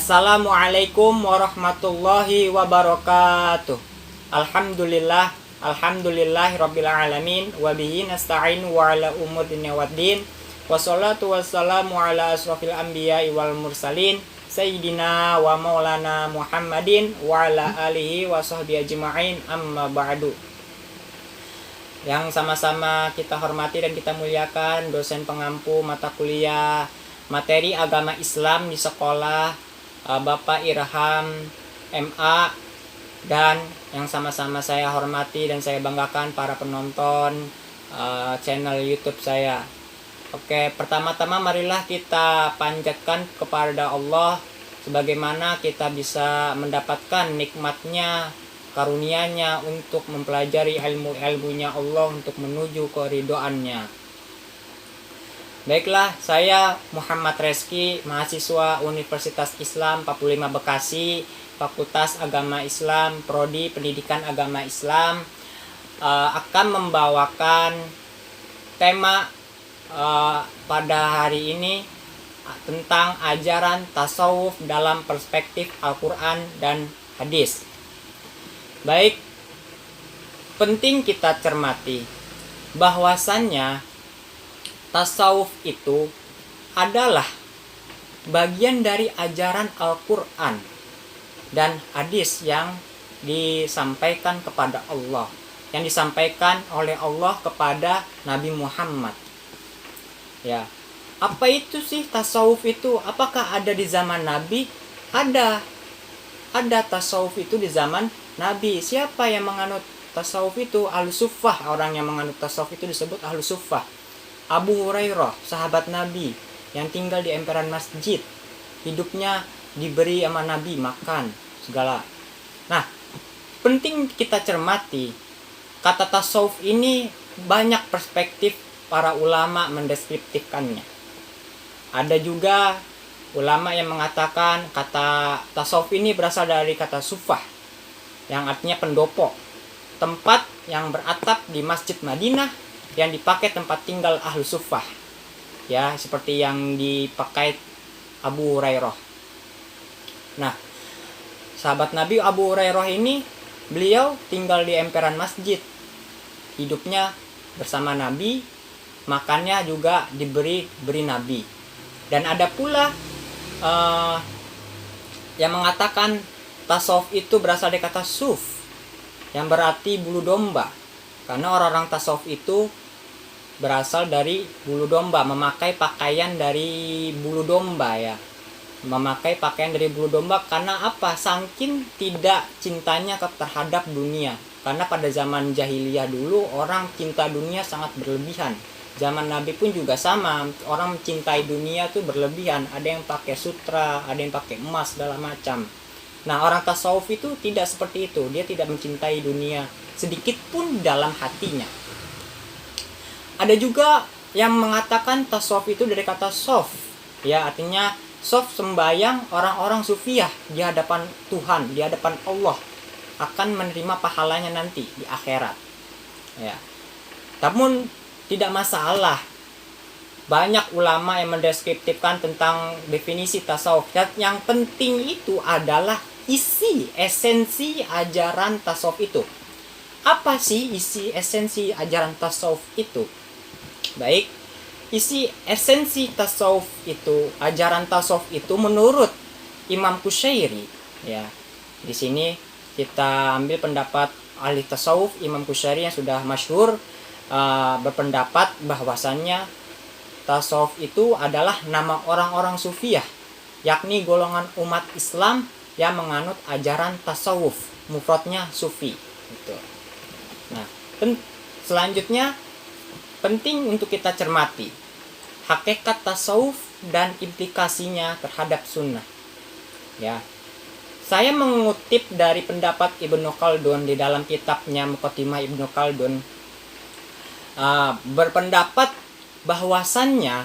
Assalamualaikum warahmatullahi wabarakatuh. Alhamdulillahirabbil alamin wa bihi nasta'in wa ala umuri dunya waddin. Wassalatu wassalamu ala asrofil anbiya'i wal mursalin sayyidina wa maulana Muhammadin wa ala alihi wa sahbihi ajma'in, amma ba'du. Yang sama-sama kita hormati dan kita muliakan dosen pengampu mata kuliah materi agama Islam di sekolah Bapak Irham MA, dan yang sama-sama saya hormati dan saya banggakan para penonton channel YouTube saya. Oke, pertama-tama marilah kita panjatkan kepada Allah sebagaimana kita bisa mendapatkan nikmatnya, karunia-Nya untuk mempelajari ilmu-ilmunya Allah untuk menuju keridhoannya. Baiklah, saya Muhammad Reski, mahasiswa Universitas Islam 45 Bekasi, Fakultas Agama Islam, Prodi Pendidikan Agama Islam, akan membawakan tema pada hari ini tentang ajaran tasawuf dalam perspektif Al-Quran dan hadis. Baik, penting kita cermati bahwasannya tasawuf itu adalah bagian dari ajaran Al-Quran dan hadis yang disampaikan kepada Allah, yang disampaikan oleh Allah kepada Nabi Muhammad. Ya, apa itu sih tasawuf itu? Apakah ada di zaman Nabi? Ada tasawuf itu di zaman Nabi. Siapa yang menganut tasawuf itu? Ahlus Suffah. Orang yang menganut tasawuf itu disebut Ahlus Suffah. Abu Hurairah, sahabat Nabi yang tinggal di emperan masjid, hidupnya diberi sama Nabi makan segala. Nah, penting kita cermati kata tasawuf ini, banyak perspektif para ulama mendeskriptifkannya. Ada juga ulama yang mengatakan kata tasawuf ini berasal dari kata sufah, yang artinya pendopo, tempat yang beratap di Masjid Madinah yang dipakai tempat tinggal ahlu suffah, ya, seperti yang dipakai Abu Hurairah. Nah, sahabat Nabi Abu Hurairah ini, beliau tinggal di emperan masjid, hidupnya bersama Nabi, makannya juga diberi Nabi. Dan ada pula yang mengatakan tasawuf itu berasal dari kata suf, yang berarti bulu domba, karena orang-orang tasawuf itu berasal dari bulu domba, memakai pakaian dari bulu domba, ya, memakai pakaian dari bulu domba. Karena apa? Saking tidak cintanya terhadap dunia. Karena pada zaman jahiliyah dulu orang cinta dunia sangat berlebihan. Zaman Nabi pun juga sama, orang mencintai dunia tuh berlebihan. Ada yang pakai sutra, ada yang pakai emas, segala macam. Nah, orang tasawuf itu tidak seperti itu. Dia tidak mencintai dunia sedikit pun dalam hatinya. Ada juga yang mengatakan tasawuf itu dari kata sof, ya, artinya sof, sembayang orang-orang sufiah di hadapan Tuhan, di hadapan Allah, akan menerima pahalanya nanti di akhirat, ya. Namun tidak masalah, banyak ulama yang mendeskriptifkan tentang definisi tasawuf. Yang penting itu adalah isi esensi ajaran tasawuf itu. Apa sih isi esensi ajaran tasawuf itu? Baik, isi esensi tasawuf itu, ajaran tasawuf itu menurut Imam Qushairi, ya. Di sini kita ambil pendapat ahli tasawuf Imam Qushairi yang sudah masyhur, berpendapat bahwasannya tasawuf itu adalah nama orang-orang sufiah, yakni golongan umat Islam yang menganut ajaran tasawuf, mufradnya sufi, gitu. Nah, selanjutnya penting untuk kita cermati hakikat tasawuf dan implikasinya terhadap sunnah, ya. Saya mengutip dari pendapat Ibnu Khaldun di dalam kitabnya Muqaddimah Ibnu Khaldun, berpendapat bahwasannya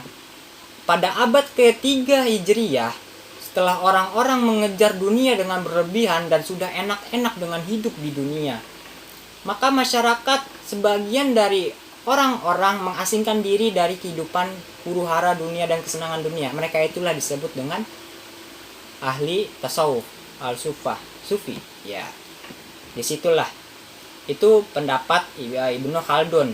pada abad ke-3 Hijriyah, setelah orang-orang mengejar dunia dengan berlebihan dan sudah enak-enak dengan hidup di dunia, maka masyarakat, sebagian dari orang-orang mengasingkan diri dari kehidupan huru-hara dunia dan kesenangan dunia. Mereka itulah disebut dengan ahli tasawuf, sufi. Ya, disitulah itu pendapat Ibnu Khaldun.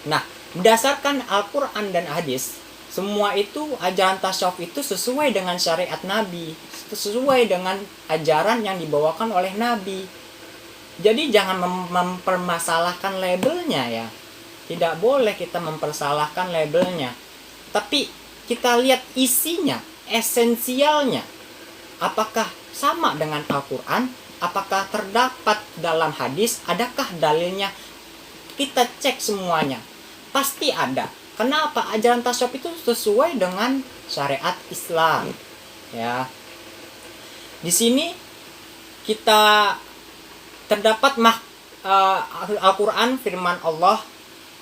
Nah, berdasarkan Al-Quran dan hadis, semua itu ajaran tasawuf itu sesuai dengan syariat Nabi, sesuai dengan ajaran yang dibawakan oleh Nabi. Jadi jangan mempermasalahkan labelnya ya. Tidak boleh kita mempersalahkan labelnya. Tapi kita lihat isinya, esensialnya. Apakah sama dengan Al-Quran? Apakah terdapat dalam hadis? Adakah dalilnya? Kita cek semuanya. Pasti ada. Kenapa? Ajaran tasawuf itu sesuai dengan syariat Islam. Ya. Di sini kita terdapat Al-Quran firman Allah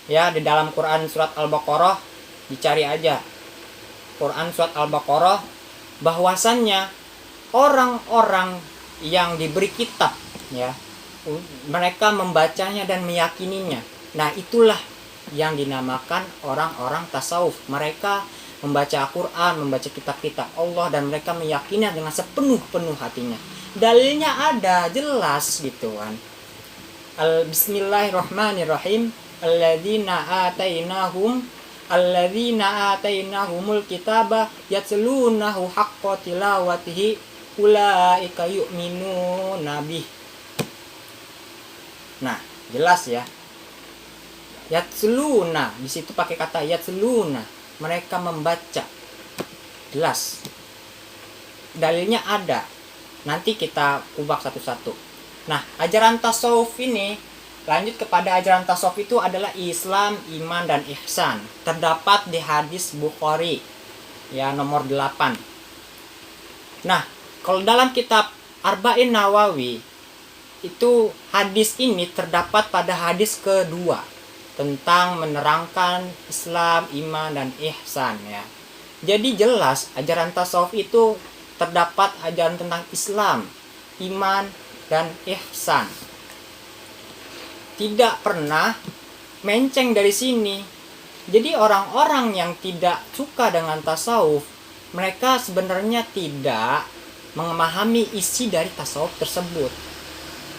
ya, di dalam Quran surat Al-Baqarah, dicari aja Quran surat Al-Baqarah, bahwasannya orang-orang yang diberi kitab ya, mereka membacanya dan meyakininya. Nah, itulah yang dinamakan orang-orang tasawuf. Mereka membaca Al-Quran, membaca kitab-kitab Allah, dan mereka meyakini dengan sepenuh-penuh hatinya. Dalilnya ada, jelas gitu kan. Bismillahirrahmanirrahim. Alladzina atainahumul kitaba yatlunahu haqqa tilawatihi ulaika yu'minuna bih. Nah, jelas ya. Yatsluna, di situ pakai kata yatsluna, mereka membaca. Jelas. Dalilnya ada. Nanti kita ubah satu-satu. Nah, ajaran tasawuf ini, lanjut kepada ajaran tasawuf itu adalah Islam, iman, dan ihsan. Terdapat di hadis Bukhari ya, nomor 8. Nah, kalau dalam kitab Arba'in Nawawi itu hadis ini terdapat pada hadis kedua tentang menerangkan Islam, iman, dan ihsan ya. Jadi jelas ajaran tasawuf itu terdapat ajaran tentang Islam, iman, dan ihsan. Tidak pernah menceng dari sini. Jadi orang-orang yang tidak suka dengan tasawuf, mereka sebenarnya tidak memahami isi dari tasawuf tersebut.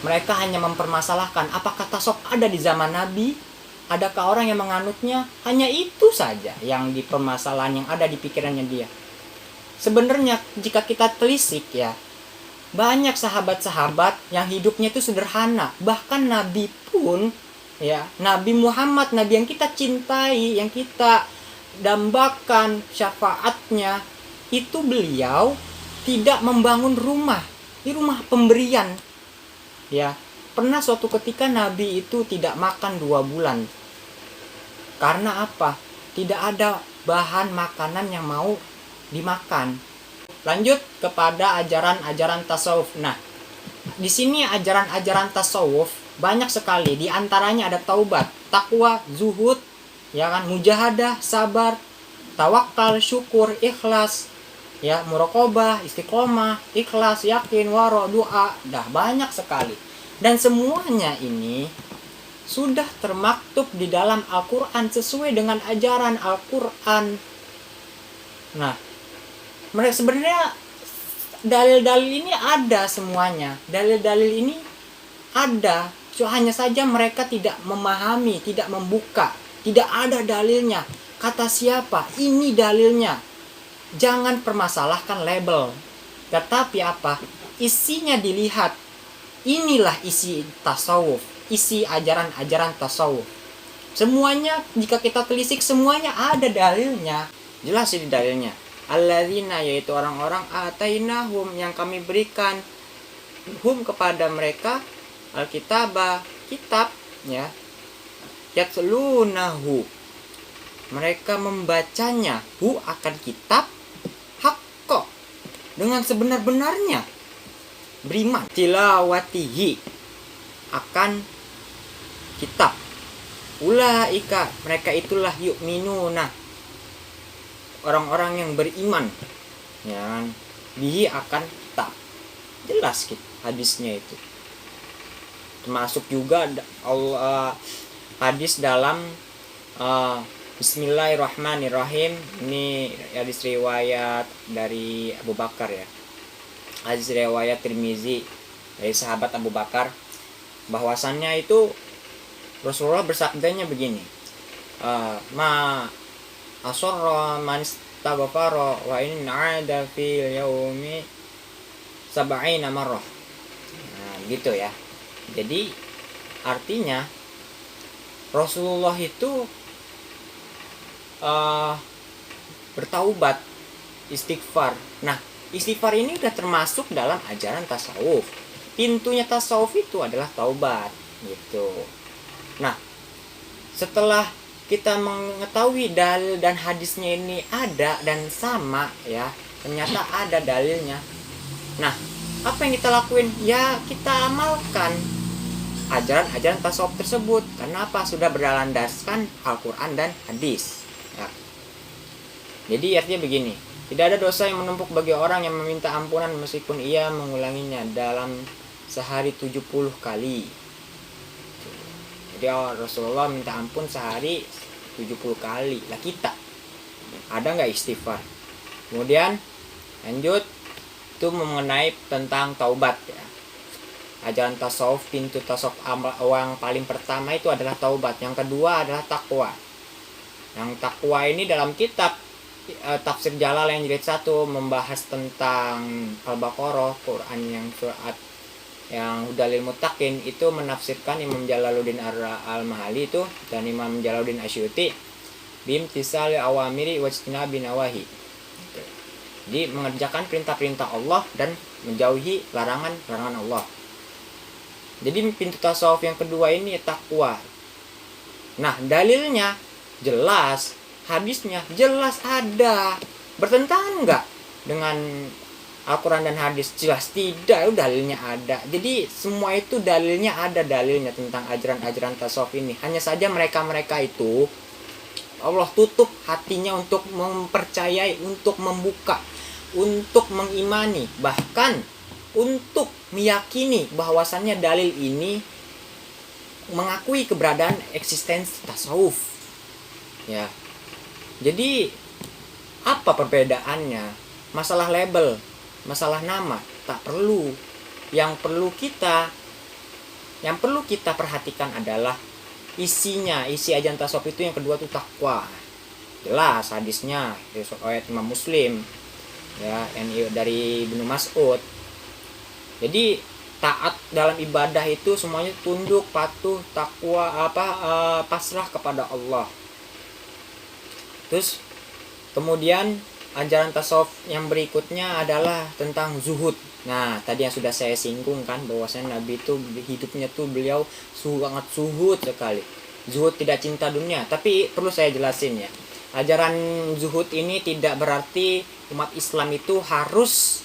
Mereka hanya mempermasalahkan apakah tasawuf ada di zaman Nabi. Adakah orang yang menganutnya? Hanya itu saja yang di permasalahan yang ada di pikirannya dia. Sebenarnya jika kita telisik ya, banyak sahabat-sahabat yang hidupnya itu sederhana. Bahkan Nabi pun ya, Nabi Muhammad, Nabi yang kita cintai, yang kita dambakan syafaatnya, itu beliau tidak membangun rumah. Ini rumah pemberian. Ya, pernah suatu ketika Nabi itu tidak makan 2 bulan. Karena apa? Tidak ada bahan makanan yang mau dimakan. Lanjut kepada ajaran-ajaran tasawuf. Nah, di sini ajaran-ajaran tasawuf banyak sekali. Di antaranya ada taubat, takwa, zuhud, ya kan, mujahadah, sabar, tawakal, syukur, ikhlas, ya, muraqabah, istiqomah, ikhlas, yakin, waro, doa. Dah banyak sekali. Dan semuanya ini sudah termaktub di dalam Al-Quran sesuai dengan ajaran Al-Quran. Nah, mereka sebenarnya dalil-dalil ini ada semuanya. Dalil-dalil ini ada. Hanya saja mereka tidak memahami, tidak membuka. Tidak ada dalilnya. Kata siapa? Ini dalilnya. Jangan permasalahkan label. Tetapi apa? Isinya dilihat. Inilah isi tasawuf, isi ajaran-ajaran tasawuf. Semuanya jika kita telisik semuanya ada dalilnya. Jelas ini dalilnya. Alladzina, yaitu orang-orang atainahum, yang kami berikan hum kepada mereka alkitabah, kitab ya. Yatlunahu, mereka membacanya, hu akan kitab, hakko, dengan sebenar-benarnya. Beriman, tilawatihi, akan kitab. Ulaika, mereka itulah yu'minuna, orang-orang yang beriman ya, bihi akan kitab. Jelas hadisnya itu. Termasuk juga hadis dalam Bismillahirrahmanirrahim. Ini hadis riwayat dari Abu Bakar ya. hadis riwayat Tirmizi dari sahabat Abu Bakar, bahwasannya itu Rasulullah bersabdanya begini, ma asorra man istaghfara wa in 'ada fil yaumi sab'ina marrah. Nah, gitu ya. Jadi artinya Rasulullah itu bertaubat, istighfar. Nah, istighfar ini udah termasuk dalam ajaran tasawuf. Pintunya tasawuf itu adalah taubat, gitu. Nah, setelah kita mengetahui dalil dan hadisnya ini ada dan sama ya, ternyata ada dalilnya. Nah, apa yang kita lakuin? Ya, kita amalkan ajaran-ajaran tasawuf tersebut. Karena apa? Sudah berlandaskan Al-Quran dan hadis ya. Jadi artinya begini, tidak ada dosa yang menumpuk bagi orang yang meminta ampunan meskipun ia mengulanginya dalam sehari 70 kali. Jadi Rasulullah minta ampun sehari 70 kali. Lah kita ada nggak istighfar? Kemudian lanjut itu mengenai tentang taubat ya. Ajaran tasawuf, pintu tasawuf yang paling pertama itu adalah taubat. Yang kedua adalah takwa. Yang takwa ini dalam kitab Tafsir Jalalain jilid 1 membahas tentang Al-Baqarah, Quran yang surat yang Hudalil Muttaqin, itu menafsirkan Imam Jalaluddin Al-Mahali itu dan Imam Jalaluddin Asyuti bimtisali awamiri wajtinabi nawahi. Jadi mengerjakan perintah-perintah Allah dan menjauhi larangan-larangan Allah. Jadi pintu tasawuf yang kedua ini takwa. Nah, dalilnya jelas, hadisnya jelas ada. Bertentangan enggak dengan Al-Quran dan hadis? Jelas tidak, dalilnya ada. Jadi semua itu dalilnya ada, dalilnya tentang ajaran-ajaran tasawuf ini. Hanya saja mereka-mereka itu Allah tutup hatinya untuk mempercayai, untuk membuka, untuk mengimani, bahkan untuk meyakini bahwasannya dalil ini mengakui keberadaan eksistensi tasawuf. Ya. Jadi apa perbedaannya? Masalah label, masalah nama tak perlu. Yang perlu kita perhatikan adalah isinya. Isi ajaran tasawuf itu yang kedua itu takwa. Jelas hadisnya ayat Imam Muslim ya, dari Ibnu Mas'ud. Jadi taat dalam ibadah itu semuanya tunduk, patuh, takwa, pasrah kepada Allah. Terus kemudian ajaran tasawuf yang berikutnya adalah tentang zuhud. Nah, tadi yang sudah saya singgung kan, bahwasanya Nabi itu hidupnya tuh beliau sangat zuhud sekali. Zuhud tidak cinta dunia. Tapi perlu saya jelasin ya, ajaran zuhud ini tidak berarti umat Islam itu harus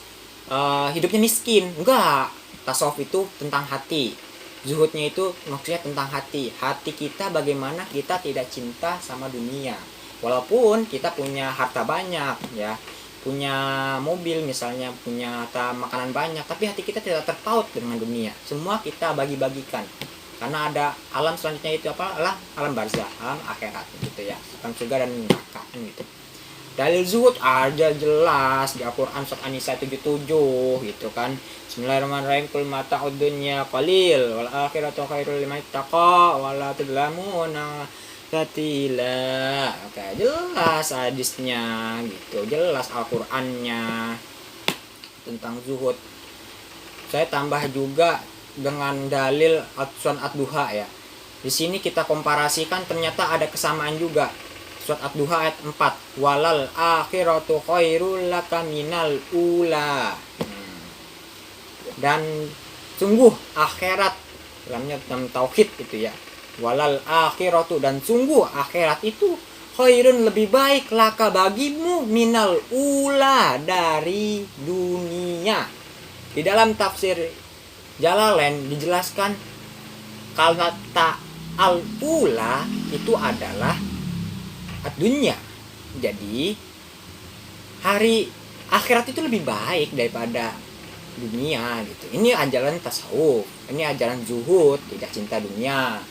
hidupnya miskin. Enggak. Tasawuf itu tentang hati. Zuhudnya itu maksudnya tentang hati. Hati kita bagaimana kita tidak cinta sama dunia. Walaupun kita punya harta banyak ya, punya mobil misalnya, punya makanan banyak, tapi hati kita tidak terpaut dengan dunia. Semua kita bagi-bagikan. Karena ada alam selanjutnya itu apalah alam barzah, alam akhirat gitu ya. Alam surga dan neraka gitu. Dalil zuhud aja jelas di Al-Quran surat An-Nisa 77 gitu kan. Bismillahirrahmanirrahim, kul mata'ud dunya qalil wal akhiratu khairul liman ittaqa wa la tudlamuna fatila. Oke, jelas hadisnya gitu, jelas Al-Qur'annya tentang zuhud. Saya tambah juga dengan dalil surat Ad-Duha ya. Di sini kita komparasikan ternyata ada kesamaan juga. Surat Ad-Duha ayat 4. Walal akhiratu khairul laka minal ula. Dan sungguh akhirat, dalamnya tentang tauhid itu ya. Walal akhiratu, dan sungguh akhirat itu khairun lebih baik laka bagimu minal ula, dari dunia. Di dalam tafsir Jalalain dijelaskan kata al-ula itu adalah dunia. Jadi hari akhirat itu lebih baik daripada dunia gitu. Ini ajaran tasawuf, ini ajaran zuhud, tidak cinta dunia.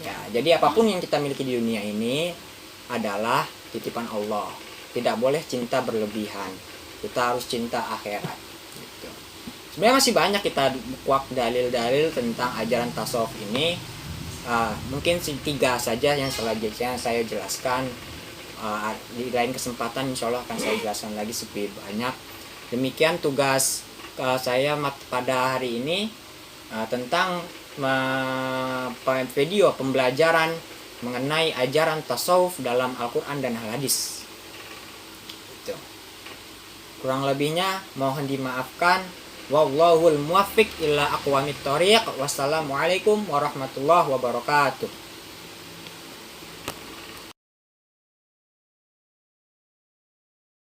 Ya, jadi apapun yang kita miliki di dunia ini adalah titipan Allah. Tidak boleh cinta berlebihan. Kita harus cinta akhirat gitu. Sebenarnya masih banyak kita kuak dalil-dalil tentang ajaran tasawuf ini. Mungkin 3 saja yang selanjutnya saya jelaskan. Di lain kesempatan insya Allah akan saya jelaskan lagi lebih banyak. Demikian tugas saya pada hari ini tentang video pembelajaran mengenai ajaran tasawuf dalam Al-Quran dan Al-Hadis. Gitu. Kurang lebihnya mohon dimaafkan. Wallahul muwaffiq ila aqwamit thoriq. Wassalamualaikum warahmatullahi wabarakatuh.